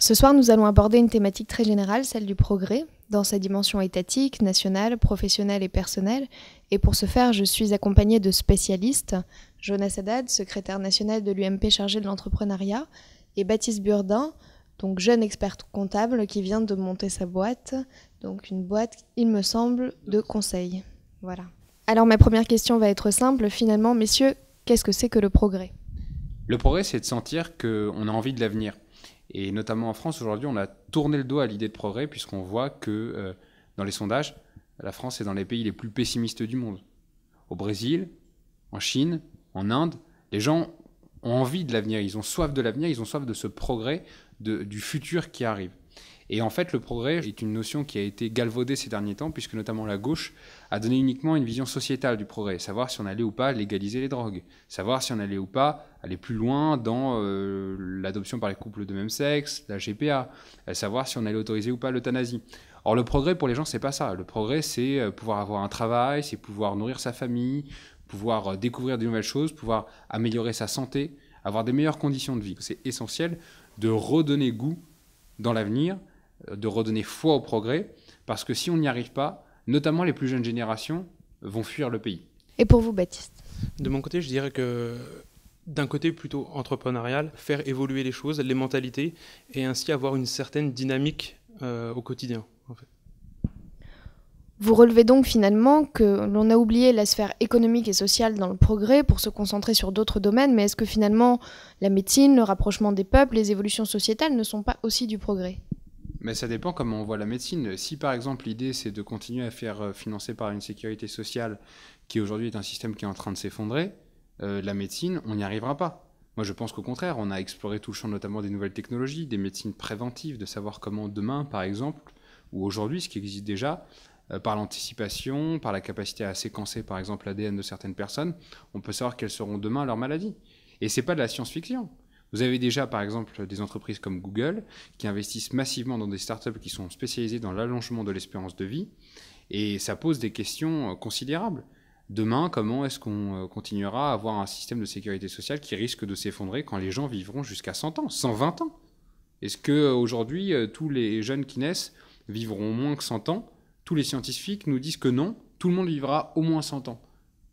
Ce soir, nous allons aborder une thématique très générale, celle du progrès, dans sa dimension étatique, nationale, professionnelle et personnelle. Et pour ce faire, je suis accompagnée de spécialistes, Jonas Haddad, secrétaire national de l'UMP chargé de l'entrepreneuriat, et Baptiste Burdin, donc jeune expert comptable qui vient de monter sa boîte, donc une boîte, il me semble, de conseil. Voilà. Alors ma première question va être simple, finalement, messieurs, qu'est-ce que c'est que le progrès ? Le progrès, c'est de sentir qu'on a envie de l'avenir. Et notamment en France, aujourd'hui, on a tourné le dos à l'idée de progrès puisqu'on voit que dans les sondages, la France est dans les pays les plus pessimistes du monde. Au Brésil, en Chine, en Inde, les gens ont envie de l'avenir, ils ont soif de l'avenir, ils ont soif de ce progrès, du futur qui arrive. Et en fait, le progrès est une notion qui a été galvaudée ces derniers temps, puisque notamment la gauche a donné uniquement une vision sociétale du progrès, savoir si on allait ou pas légaliser les drogues, savoir si on allait ou pas aller plus loin dans l'adoption par les couples de même sexe, la GPA, savoir si on allait autoriser ou pas l'euthanasie. Or, le progrès pour les gens, c'est pas ça. Le progrès, c'est pouvoir avoir un travail, c'est pouvoir nourrir sa famille, pouvoir découvrir de nouvelles choses, pouvoir améliorer sa santé, avoir des meilleures conditions de vie. C'est essentiel de redonner goût dans l'avenir, de redonner foi au progrès, parce que si on n'y arrive pas, notamment les plus jeunes générations vont fuir le pays. Et pour vous, Baptiste ? De mon côté, je dirais que d'un côté plutôt entrepreneurial, faire évoluer les choses, les mentalités, et ainsi avoir une certaine dynamique au quotidien, en fait. Vous relevez donc finalement que l'on a oublié la sphère économique et sociale dans le progrès pour se concentrer sur d'autres domaines, mais est-ce que finalement la médecine, le rapprochement des peuples, les évolutions sociétales ne sont pas aussi du progrès ? Mais ça dépend comment on voit la médecine. Si par exemple l'idée c'est de continuer à faire financer par une sécurité sociale qui aujourd'hui est un système qui est en train de s'effondrer, la médecine, on n'y arrivera pas. Moi je pense qu'au contraire, on a exploré tout le champ notamment des nouvelles technologies, des médecines préventives, de savoir comment demain par exemple, ou aujourd'hui ce qui existe déjà, par l'anticipation, par la capacité à séquencer par exemple l'ADN de certaines personnes, on peut savoir quelles seront demain leurs maladies. Et c'est pas de la science-fiction. Vous avez déjà, par exemple, des entreprises comme Google qui investissent massivement dans des startups qui sont spécialisées dans l'allongement de l'espérance de vie. Et ça pose des questions considérables. Demain, comment est-ce qu'on continuera à avoir un système de sécurité sociale qui risque de s'effondrer quand les gens vivront jusqu'à 100 ans, 120 ans ? Est-ce qu'aujourd'hui, tous les jeunes qui naissent vivront moins que 100 ans ? Tous les scientifiques nous disent que non, tout le monde vivra au moins 100 ans.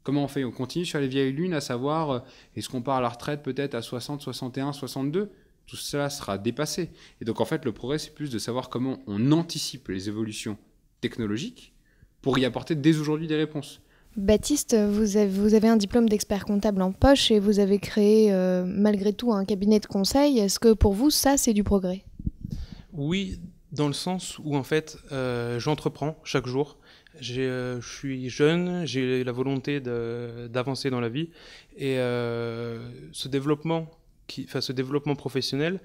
Comment on fait ? On continue sur les vieilles lunes, à savoir, est-ce qu'on part à la retraite peut-être à 60, 61, 62 ? Tout cela sera dépassé. Et donc en fait, le progrès, c'est plus de savoir comment on anticipe les évolutions technologiques pour y apporter dès aujourd'hui des réponses. Baptiste, vous avez un diplôme d'expert comptable en poche et vous avez créé malgré tout un cabinet de conseil. Est-ce que pour vous, ça, c'est du progrès ? Oui, dans le sens où en fait, j'entreprends chaque jour. Je suis jeune, j'ai la volonté d'avancer dans la vie et ce développement professionnel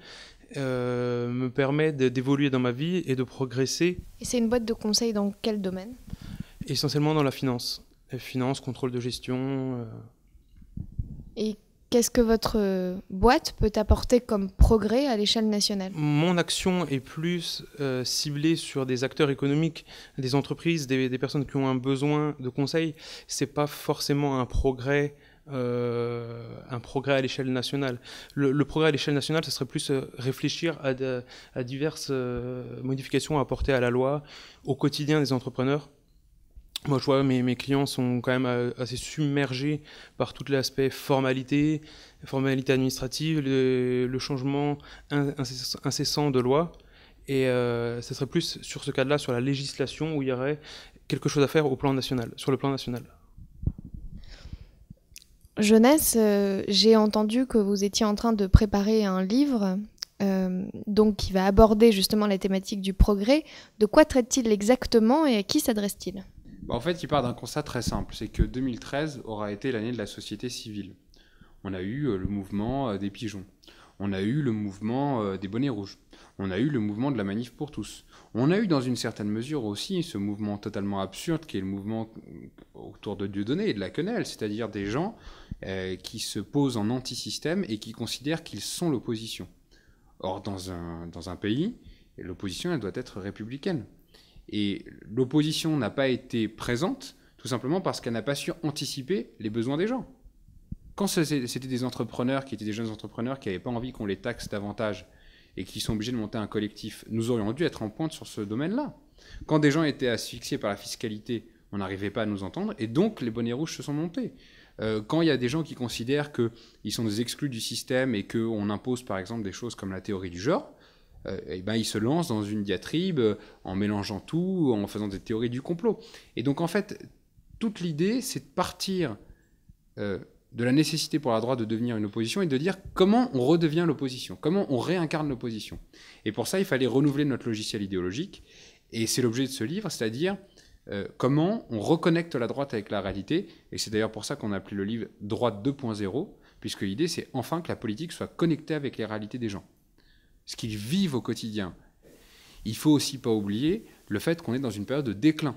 me permet d'évoluer dans ma vie et de progresser. Et c'est une boîte de conseil dans quel domaine ? Essentiellement dans la finance. Finance, contrôle de gestion. Et qu'est-ce que votre boîte peut apporter comme progrès à l'échelle nationale ? Mon action est plus ciblée sur des acteurs économiques, des entreprises, des personnes qui ont un besoin de conseil. C'est pas forcément un progrès à l'échelle nationale. Le progrès à l'échelle nationale, ce serait plus réfléchir à diverses modifications à apporter à la loi, au quotidien des entrepreneurs. Moi, je vois mes clients sont quand même assez submergés par tout l'aspect formalité administrative, le changement incessant de loi. Et ce serait plus sur ce cadre-là, sur la législation, où il y aurait quelque chose à faire sur le plan national. Jonas, j'ai entendu que vous étiez en train de préparer un livre donc qui va aborder justement la thématique du progrès. De quoi traite-t-il exactement et à qui s'adresse-t-il ? En fait, il part d'un constat très simple, c'est que 2013 aura été l'année de la société civile. On a eu le mouvement des pigeons, on a eu le mouvement des bonnets rouges, on a eu le mouvement de la manif pour tous. On a eu dans une certaine mesure aussi ce mouvement totalement absurde qui est le mouvement autour de Dieudonné et de la quenelle, c'est-à-dire des gens qui se posent en anti-système et qui considèrent qu'ils sont l'opposition. Or, dans un pays, l'opposition elle doit être républicaine. Et l'opposition n'a pas été présente tout simplement parce qu'elle n'a pas su anticiper les besoins des gens. Quand c'était des entrepreneurs qui étaient des jeunes entrepreneurs qui n'avaient pas envie qu'on les taxe davantage et qui sont obligés de monter un collectif. Nous aurions dû être en pointe sur ce domaine-là. Quand des gens étaient asphyxiés par la fiscalité, on n'arrivait pas à nous entendre, et donc les bonnets rouges se sont montés. Quand il y a des gens qui considèrent qu'ils sont des exclus du système et qu'on impose par exemple des choses comme la théorie du genre, ils se lancent dans une diatribe en mélangeant tout, en faisant des théories du complot. Et donc en fait, toute l'idée, c'est de partir de la nécessité pour la droite de devenir une opposition et de dire comment on redevient l'opposition, comment on réincarne l'opposition. Et pour ça, il fallait renouveler notre logiciel idéologique, et c'est l'objet de ce livre, c'est-à-dire comment on reconnecte la droite avec la réalité, et c'est d'ailleurs pour ça qu'on a appelé le livre « Droite 2.0 », puisque l'idée, c'est enfin que la politique soit connectée avec les réalités des gens, ce qu'ils vivent au quotidien. Il ne faut aussi pas oublier le fait qu'on est dans une période de déclin.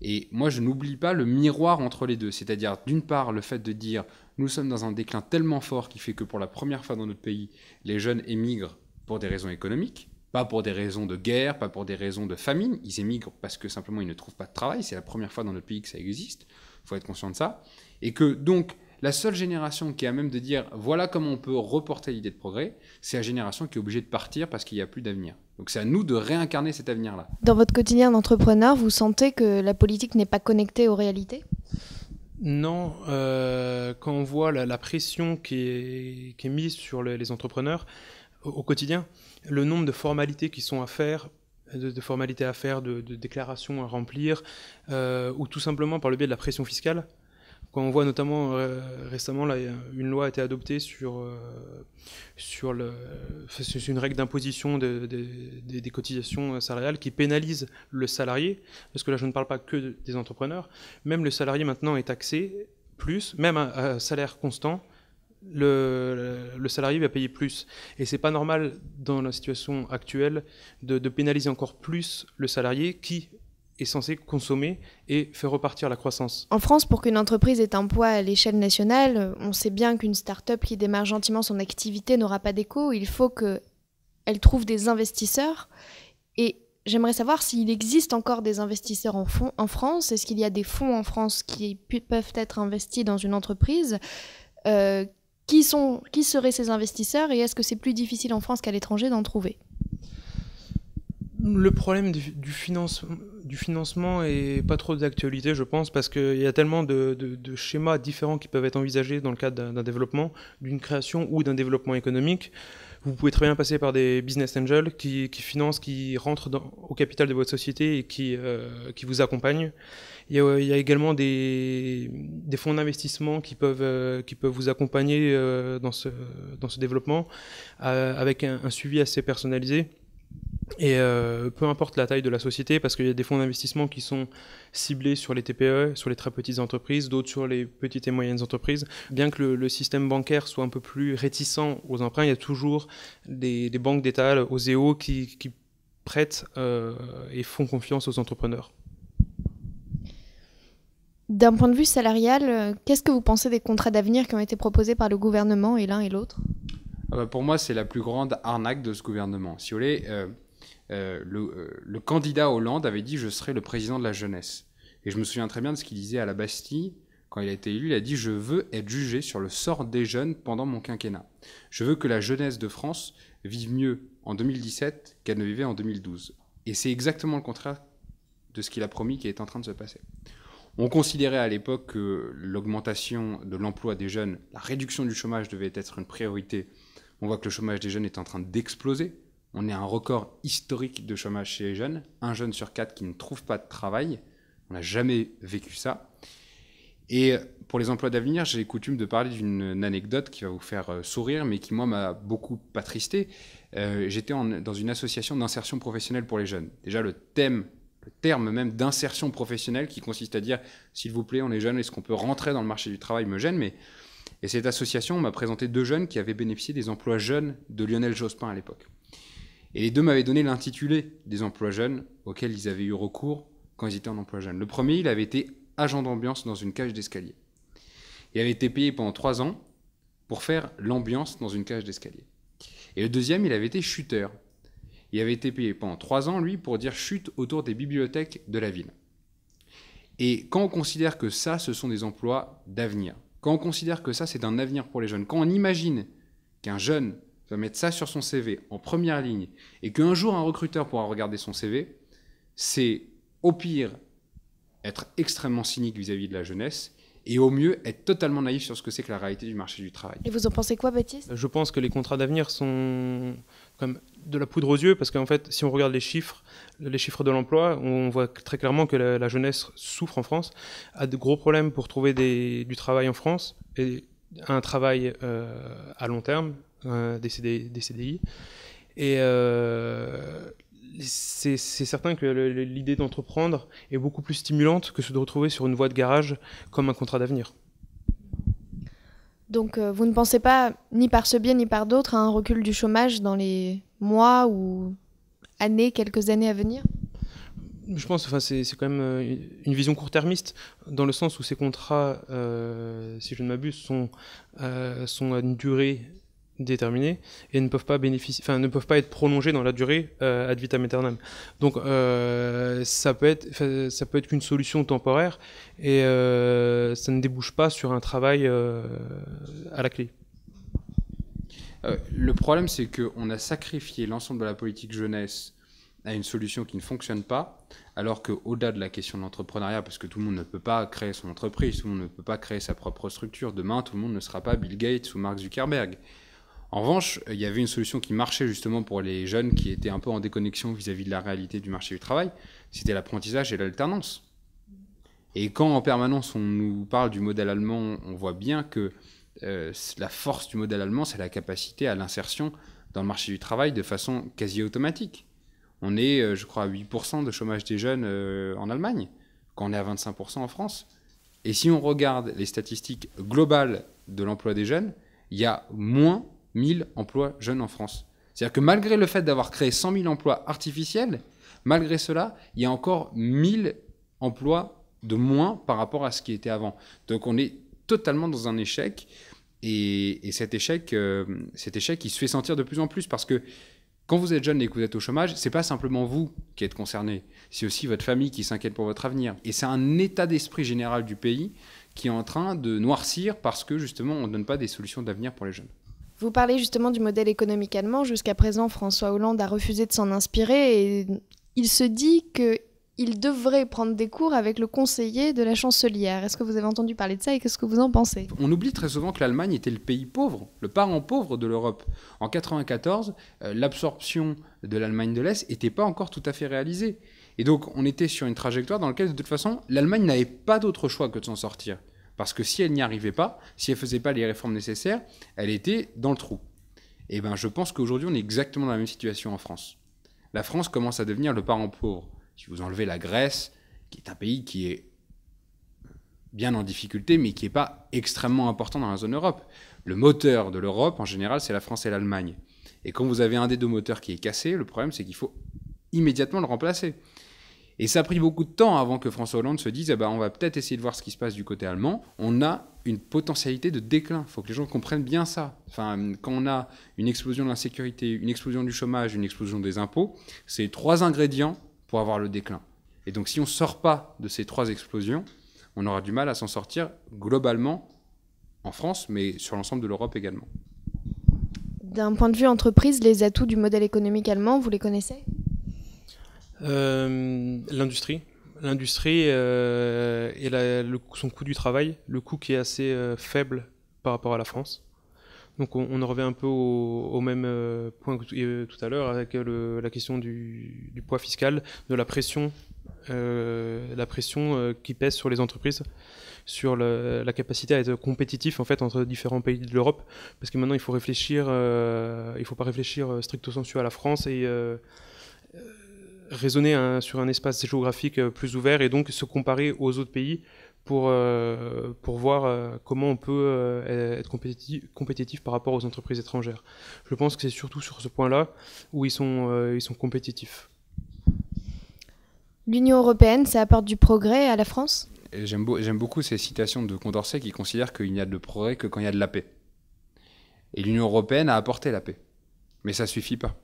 Et moi, je n'oublie pas le miroir entre les deux, c'est-à-dire d'une part le fait de dire nous sommes dans un déclin tellement fort qui fait que pour la première fois dans notre pays, les jeunes émigrent pour des raisons économiques, pas pour des raisons de guerre, pas pour des raisons de famine, ils émigrent parce que simplement ils ne trouvent pas de travail, c'est la première fois dans notre pays que ça existe, il faut être conscient de ça, et que donc la seule génération qui est à même de dire voilà comment on peut reporter l'idée de progrès, c'est la génération qui est obligée de partir parce qu'il n'y a plus d'avenir. Donc c'est à nous de réincarner cet avenir-là. Dans votre quotidien d'entrepreneur, vous sentez que la politique n'est pas connectée aux réalités ? Non, quand on voit la pression qui est mise sur les entrepreneurs au quotidien, le nombre de formalités qui sont à faire, de formalités à faire, de déclarations à remplir, ou tout simplement par le biais de la pression fiscale. Quand on voit notamment récemment, là, une loi a été adoptée sur une règle d'imposition des cotisations salariales qui pénalise le salarié, parce que là je ne parle pas que des entrepreneurs, même le salarié maintenant est taxé plus, même à salaire constant, le salarié va payer plus. Et c'est pas normal dans la situation actuelle de pénaliser encore plus le salarié qui est censé consommer et faire repartir la croissance. En France, pour qu'une entreprise ait un poids à l'échelle nationale, on sait bien qu'une start-up qui démarre gentiment son activité n'aura pas d'écho. Il faut qu'elle trouve des investisseurs. Et j'aimerais savoir s'il existe encore des investisseurs en France. Est-ce qu'il y a des fonds en France qui peuvent être investis dans une entreprise ? Qui seraient ces investisseurs et est-ce que c'est plus difficile en France qu'à l'étranger d'en trouver ? Le problème du financement est pas trop d'actualité, je pense, parce qu'il y a tellement de schémas différents qui peuvent être envisagés dans le cadre d'un développement, d'une création ou d'un développement économique. Vous pouvez très bien passer par des business angels qui financent, qui rentrent au capital de votre société et qui vous accompagnent. Il y a également des fonds d'investissement qui peuvent vous accompagner dans ce développement avec un suivi assez personnalisé. Et peu importe la taille de la société, parce qu'il y a des fonds d'investissement qui sont ciblés sur les TPE, sur les très petites entreprises, d'autres sur les petites et moyennes entreprises. Bien que le système bancaire soit un peu plus réticent aux emprunts, il y a toujours des banques d'État, OSEO, qui prêtent et font confiance aux entrepreneurs. D'un point de vue salarial, qu'est-ce que vous pensez des contrats d'avenir qui ont été proposés par le gouvernement et l'un et l'autre ? Pour moi, c'est la plus grande arnaque de ce gouvernement. Si vous voulez, le candidat Hollande avait dit « je serai le président de la jeunesse ». Et je me souviens très bien de ce qu'il disait à la Bastille quand il a été élu. Il a dit « je veux être jugé sur le sort des jeunes pendant mon quinquennat. Je veux que la jeunesse de France vive mieux en 2017 qu'elle ne vivait en 2012 ». Et c'est exactement le contraire de ce qu'il a promis qui est en train de se passer. On considérait à l'époque que l'augmentation de l'emploi des jeunes, la réduction du chômage devait être une priorité. On voit que le chômage des jeunes est en train d'exploser. On est à un record historique de chômage chez les jeunes. 1 jeune sur 4 qui ne trouve pas de travail. On n'a jamais vécu ça. Et pour les emplois d'avenir, j'ai coutume de parler d'une anecdote qui va vous faire sourire, mais qui, moi, m'a beaucoup attristé. J'étais dans une association d'insertion professionnelle pour les jeunes. Déjà, le terme même d'insertion professionnelle qui consiste à dire « s'il vous plaît, on est jeunes, est-ce qu'on peut rentrer dans le marché du travail ?» me gêne, mais... Et cette association m'a présenté 2 jeunes qui avaient bénéficié des emplois jeunes de Lionel Jospin à l'époque. Et les 2 m'avaient donné l'intitulé des emplois jeunes auxquels ils avaient eu recours quand ils étaient en emploi jeune. Le premier, il avait été agent d'ambiance dans une cage d'escalier. Il avait été payé pendant 3 ans pour faire l'ambiance dans une cage d'escalier. Et le deuxième, il avait été chuteur. Il avait été payé pendant 3 ans, lui, pour dire chute autour des bibliothèques de la ville. Et quand on considère que ça, ce sont des emplois d'avenir, quand on considère que ça, c'est un avenir pour les jeunes, quand on imagine qu'un jeune va mettre ça sur son CV en première ligne, et qu'un jour un recruteur pourra regarder son CV, c'est au pire être extrêmement cynique vis-à-vis de la jeunesse, et au mieux être totalement naïf sur ce que c'est que la réalité du marché du travail. Et vous en pensez quoi, Baptiste ? Je pense que les contrats d'avenir sont comme de la poudre aux yeux, parce qu'en fait, si on regarde les chiffres de l'emploi, on voit très clairement que la jeunesse souffre en France, a de gros problèmes pour trouver du travail en France, et un travail à long terme, des CDI. Et c'est certain que l'idée d'entreprendre est beaucoup plus stimulante que de retrouver sur une voie de garage comme un contrat d'avenir. Donc vous ne pensez pas, ni par ce biais ni par d'autres, à un recul du chômage dans les mois ou années, quelques années à venir ? Je pense que c'est quand même une vision court-termiste, dans le sens où ces contrats, si je ne m'abuse, sont à une durée déterminés et ne peuvent pas être prolongés dans la durée ad vitam aeternam. Donc ça peut être qu'une solution temporaire et ça ne débouche pas sur un travail à la clé. Le problème, c'est qu'on a sacrifié l'ensemble de la politique jeunesse à une solution qui ne fonctionne pas, alors qu'au-delà de la question de l'entrepreneuriat, parce que tout le monde ne peut pas créer son entreprise, tout le monde ne peut pas créer sa propre structure, demain tout le monde ne sera pas Bill Gates ou Mark Zuckerberg. En revanche, il y avait une solution qui marchait justement pour les jeunes qui étaient un peu en déconnexion vis-à-vis de la réalité du marché du travail, c'était l'apprentissage et l'alternance. Et quand en permanence on nous parle du modèle allemand, on voit bien que la force du modèle allemand, c'est la capacité à l'insertion dans le marché du travail de façon quasi automatique. On est, je crois, à 8% de chômage des jeunes en Allemagne, quand on est à 25% en France. Et si on regarde les statistiques globales de l'emploi des jeunes, il y a moins 1000 emplois jeunes en France. C'est-à-dire que malgré le fait d'avoir créé 100 000 emplois artificiels, malgré cela, il y a encore 1000 emplois de moins par rapport à ce qui était avant. Donc on est totalement dans un échec, et cet échec, il se fait sentir de plus en plus, parce que quand vous êtes jeune et que vous êtes au chômage, c'est pas simplement vous qui êtes concerné, c'est aussi votre famille qui s'inquiète pour votre avenir. Et c'est un état d'esprit général du pays qui est en train de noircir parce que justement on ne donne pas des solutions d'avenir pour les jeunes. Vous parlez justement du modèle économique allemand. Jusqu'à présent, François Hollande a refusé de s'en inspirer et il se dit qu'il devrait prendre des cours avec le conseiller de la chancelière. Est-ce que vous avez entendu parler de ça et qu'est-ce que vous en pensez ? On oublie très souvent que l'Allemagne était le pays pauvre, le parent pauvre de l'Europe. En 1994, l'absorption de l'Allemagne de l'Est n'était pas encore tout à fait réalisée. Et donc on était sur une trajectoire dans laquelle de toute façon l'Allemagne n'avait pas d'autre choix que de s'en sortir. Parce que si elle n'y arrivait pas, si elle ne faisait pas les réformes nécessaires, elle était dans le trou. Et bien je pense qu'aujourd'hui on est exactement dans la même situation en France. La France commence à devenir le parent pauvre. Si vous enlevez la Grèce, qui est un pays qui est bien en difficulté, mais qui n'est pas extrêmement important dans la zone Europe. Le moteur de l'Europe, en général, c'est la France et l'Allemagne. Et quand vous avez un des deux moteurs qui est cassé, le problème, c'est qu'il faut immédiatement le remplacer. Et ça a pris beaucoup de temps avant que François Hollande se dise on va peut-être essayer de voir ce qui se passe du côté allemand. On a une potentialité de déclin. Il faut que les gens comprennent bien ça. Enfin, quand on a une explosion de l'insécurité, une explosion du chômage, une explosion des impôts, c'est 3 ingrédients pour avoir le déclin. Et donc si on ne sort pas de ces 3 explosions, on aura du mal à s'en sortir globalement en France, mais sur l'ensemble de l'Europe également. D'un point de vue entreprise, les atouts du modèle économique allemand, vous les connaissez ? L'industrie et son coût du travail, le coût qui est assez faible par rapport à la France. Donc on en revient un peu au même point que tout à l'heure avec la question du poids fiscal, de la pression qui pèse sur les entreprises, sur la capacité à être compétitif en fait entre différents pays de l'Europe, parce que maintenant il faut pas réfléchir stricto sensu à la France et raisonner sur un espace géographique plus ouvert et donc se comparer aux autres pays pour voir comment on peut être compétitif par rapport aux entreprises étrangères. Je pense que c'est surtout sur ce point-là où ils sont compétitifs. L'Union européenne, ça apporte du progrès à la France ? J'aime beaucoup ces citations de Condorcet qui considère qu'il n'y a de progrès que quand il y a de la paix. Et l'Union européenne a apporté la paix. Mais ça ne suffit pas.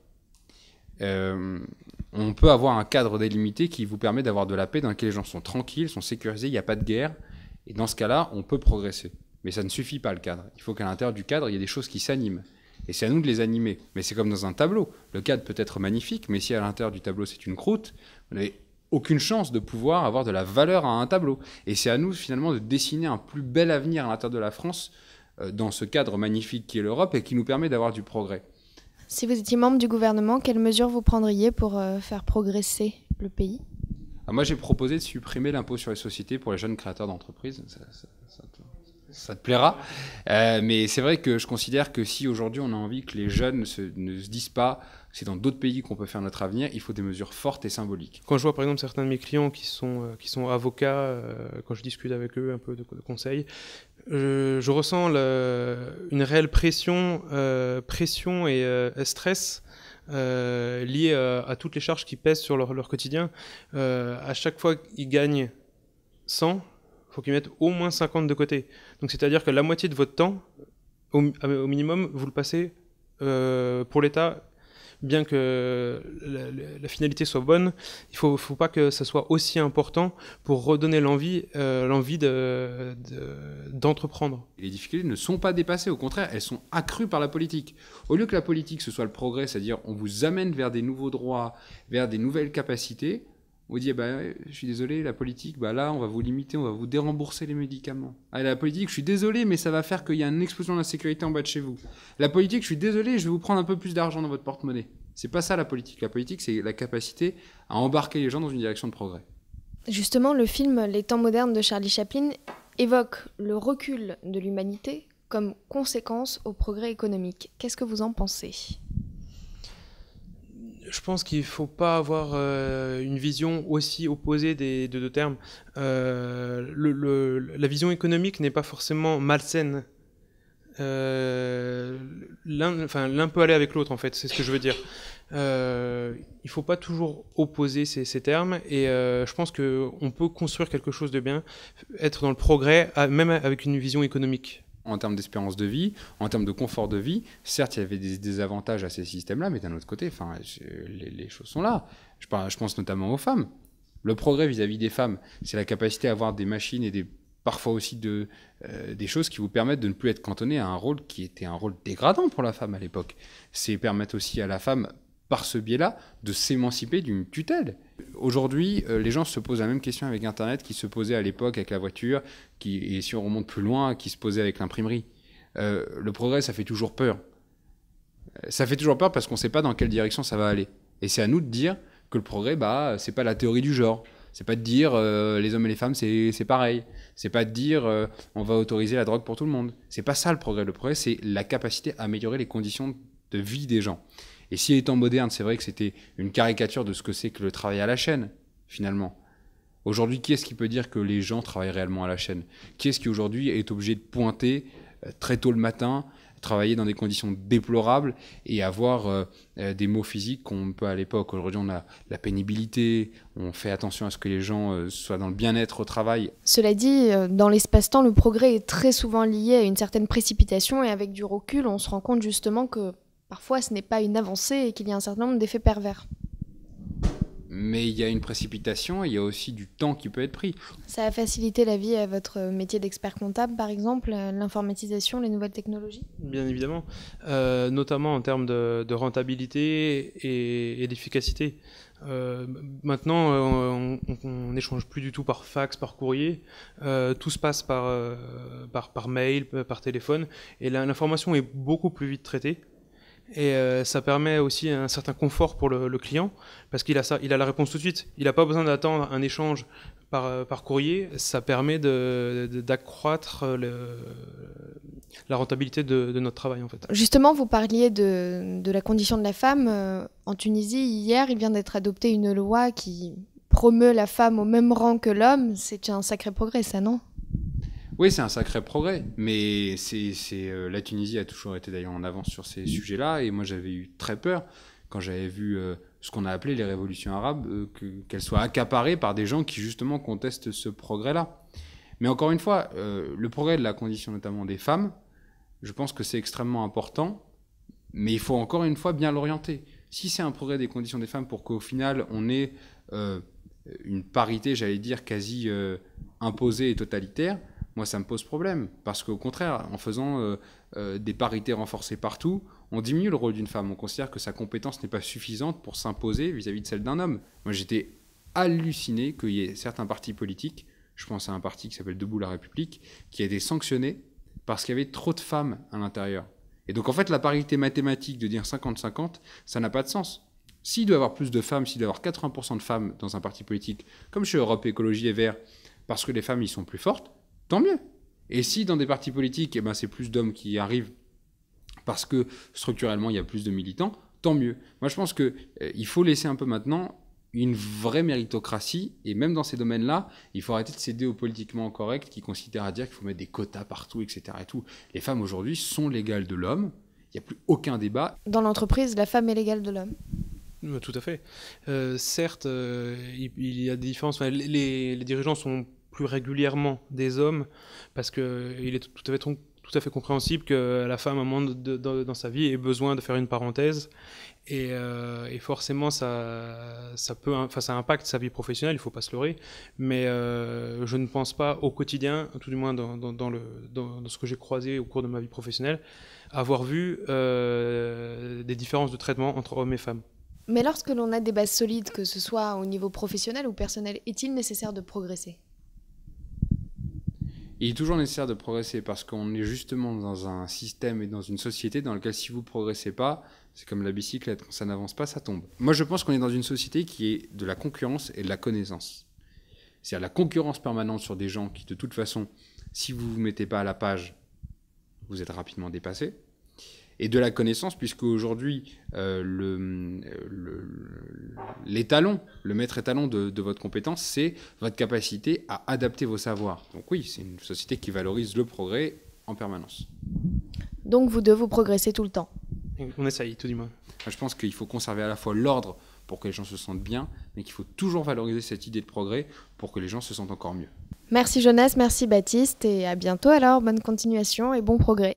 On peut avoir un cadre délimité qui vous permet d'avoir de la paix dans lequel les gens sont tranquilles, sont sécurisés, il n'y a pas de guerre. Et dans ce cas-là, on peut progresser. Mais ça ne suffit pas le cadre. Il faut qu'à l'intérieur du cadre, il y ait des choses qui s'animent. Et c'est à nous de les animer. Mais c'est comme dans un tableau. Le cadre peut être magnifique, mais si à l'intérieur du tableau c'est une croûte, vous n'avez aucune chance de pouvoir avoir de la valeur à un tableau. Et c'est à nous finalement de dessiner un plus bel avenir à l'intérieur de la France dans ce cadre magnifique qui est l'Europe et qui nous permet d'avoir du progrès. Si vous étiez membre du gouvernement, quelles mesures vous prendriez pour faire progresser le pays ? Moi, j'ai proposé de supprimer l'impôt sur les sociétés pour les jeunes créateurs d'entreprises. Ça te plaira. Mais c'est vrai que je considère que si aujourd'hui on a envie que les jeunes ne se disent pas c'est dans d'autres pays qu'on peut faire notre avenir, il faut des mesures fortes et symboliques. Quand je vois par exemple certains de mes clients qui sont avocats, quand je discute avec eux un peu de conseils, je ressens une réelle pression et stress liés à toutes les charges qui pèsent sur leur quotidien. À chaque fois qu'ils gagnent 100, il faut qu'ils mettent au moins 50 de côté. Donc c'est-à-dire que la moitié de votre temps, au minimum, vous le passez pour l'État. Bien que la finalité soit bonne, il ne faut pas que ça soit aussi important pour redonner l'envie d'entreprendre. Les difficultés ne sont pas dépassées, au contraire, elles sont accrues par la politique. Au lieu que la politique, ce soit le progrès, c'est-à-dire on vous amène vers des nouveaux droits, vers des nouvelles capacités, on dit, je suis désolé, la politique, là, on va vous limiter, on va vous dérembourser les médicaments. La politique, je suis désolé, mais ça va faire qu'il y a une explosion de la sécurité en bas de chez vous. La politique, je suis désolé, je vais vous prendre un peu plus d'argent dans votre porte-monnaie. C'est pas ça la politique. La politique, c'est la capacité à embarquer les gens dans une direction de progrès. Justement, le film Les temps modernes de Charlie Chaplin évoque le recul de l'humanité comme conséquence au progrès économique. Qu'est-ce que vous en pensez ? Je pense qu'il ne faut pas avoir une vision aussi opposée des deux termes. La vision économique n'est pas forcément malsaine. L'un peut aller avec l'autre, en fait, c'est ce que je veux dire. Il ne faut pas toujours opposer ces termes, et je pense qu'on peut construire quelque chose de bien, être dans le progrès, même avec une vision économique. En termes d'espérance de vie, en termes de confort de vie, certes, il y avait des désavantages à ces systèmes-là, mais d'un autre côté, les choses sont là. Je pense notamment aux femmes. Le progrès vis-à-vis des femmes, c'est la capacité à avoir des machines et parfois aussi des choses qui vous permettent de ne plus être cantonné à un rôle qui était un rôle dégradant pour la femme à l'époque. C'est permettre aussi à la femme, par ce biais-là, de s'émanciper d'une tutelle. Aujourd'hui, les gens se posent la même question avec Internet qui se posait à l'époque avec la voiture, et si on remonte plus loin, qui se posait avec l'imprimerie. Le progrès, ça fait toujours peur. Ça fait toujours peur parce qu'on ne sait pas dans quelle direction ça va aller. Et c'est à nous de dire que le progrès, c'est pas la théorie du genre. C'est pas de dire les hommes et les femmes, c'est pareil. C'est pas de dire on va autoriser la drogue pour tout le monde. C'est pas ça le progrès. Le progrès, c'est la capacité à améliorer les conditions de vie des gens. Et si les temps modernes, c'est vrai que c'était une caricature de ce que c'est que le travail à la chaîne, finalement. Aujourd'hui, qui est-ce qui peut dire que les gens travaillent réellement à la chaîne ? Qui est-ce qui aujourd'hui est obligé de pointer très tôt le matin, travailler dans des conditions déplorables et avoir des maux physiques qu'on peut à l'époque. Aujourd'hui, on a la pénibilité, on fait attention à ce que les gens soient dans le bien-être au travail. Cela dit, dans l'espace-temps, le progrès est très souvent lié à une certaine précipitation et avec du recul, on se rend compte justement que parfois ce n'est pas une avancée et qu'il y a un certain nombre d'effets pervers. Mais il y a une précipitation et il y a aussi du temps qui peut être pris. Ça a facilité la vie à votre métier d'expert comptable, par exemple, l'informatisation, les nouvelles technologies ? Bien évidemment, notamment en termes de rentabilité et d'efficacité. Maintenant, on n'échange plus du tout par fax, par courrier. Tout se passe par mail, par téléphone. Et l'information est beaucoup plus vite traitée. Et ça permet aussi un certain confort pour le client, parce qu'il a la réponse tout de suite. Il n'a pas besoin d'attendre un échange par courrier. Ça permet d'accroître la rentabilité de notre travail, en fait. Justement, vous parliez de la condition de la femme. En Tunisie, hier, il vient d'être adopté une loi qui promeut la femme au même rang que l'homme. C'est un sacré progrès, ça, non ? Oui, c'est un sacré progrès, mais la Tunisie a toujours été d'ailleurs en avance sur ces sujets-là, et moi j'avais eu très peur quand j'avais vu ce qu'on a appelé les révolutions arabes, qu'elles soient accaparées par des gens qui justement contestent ce progrès-là. Mais encore une fois, le progrès de la condition notamment des femmes, je pense que c'est extrêmement important, mais il faut encore une fois bien l'orienter. Si c'est un progrès des conditions des femmes pour qu'au final on ait une parité, j'allais dire, quasi imposée et totalitaire, moi, ça me pose problème, parce qu'au contraire, en faisant des parités renforcées partout, on diminue le rôle d'une femme. On considère que sa compétence n'est pas suffisante pour s'imposer vis-à-vis de celle d'un homme. Moi, j'étais halluciné qu'il y ait certains partis politiques, je pense à un parti qui s'appelle Debout la République, qui a été sanctionné parce qu'il y avait trop de femmes à l'intérieur. Et donc, en fait, la parité mathématique de dire 50-50, ça n'a pas de sens. S'il doit y avoir plus de femmes, s'il doit y avoir 80% de femmes dans un parti politique, comme chez Europe Écologie et Verts, parce que les femmes y sont plus fortes, tant mieux. Et si dans des partis politiques, c'est plus d'hommes qui arrivent parce que structurellement, il y a plus de militants, tant mieux. Moi, je pense qu'il faut laisser un peu maintenant une vraie méritocratie, et même dans ces domaines-là, il faut arrêter de céder au politiquement correct qui considère à dire qu'il faut mettre des quotas partout, etc. Et tout. Les femmes aujourd'hui sont l'égale de l'homme, il n'y a plus aucun débat. Dans l'entreprise, la femme est l'égale de l'homme. Tout à fait. Certes, il y a des différences. Enfin, les dirigeants sont plus régulièrement des hommes parce qu'il est tout à fait compréhensible que la femme, à un moment dans sa vie, ait besoin de faire une parenthèse. Et forcément, ça impacte sa vie professionnelle, il ne faut pas se leurrer. Mais je ne pense pas au quotidien, tout du moins dans ce que j'ai croisé au cours de ma vie professionnelle, avoir vu des différences de traitement entre hommes et femmes. Mais lorsque l'on a des bases solides, que ce soit au niveau professionnel ou personnel, est-il nécessaire de progresser ? Il est toujours nécessaire de progresser parce qu'on est justement dans un système et dans une société dans lequel si vous ne progressez pas, c'est comme la bicyclette, quand ça n'avance pas, ça tombe. Moi, je pense qu'on est dans une société qui est de la concurrence et de la connaissance. C'est-à-dire la concurrence permanente sur des gens qui, de toute façon, si vous ne vous mettez pas à la page, vous êtes rapidement dépassé. Et de la connaissance, puisque aujourd'hui, l'étalon, le maître étalon de votre compétence, c'est votre capacité à adapter vos savoirs. Donc oui, c'est une société qui valorise le progrès en permanence. Donc vous devez progresser tout le temps. On essaye, tout du moins. Je pense qu'il faut conserver à la fois l'ordre pour que les gens se sentent bien, mais qu'il faut toujours valoriser cette idée de progrès pour que les gens se sentent encore mieux. Merci Jonas, merci Baptiste, et à bientôt alors, bonne continuation et bon progrès.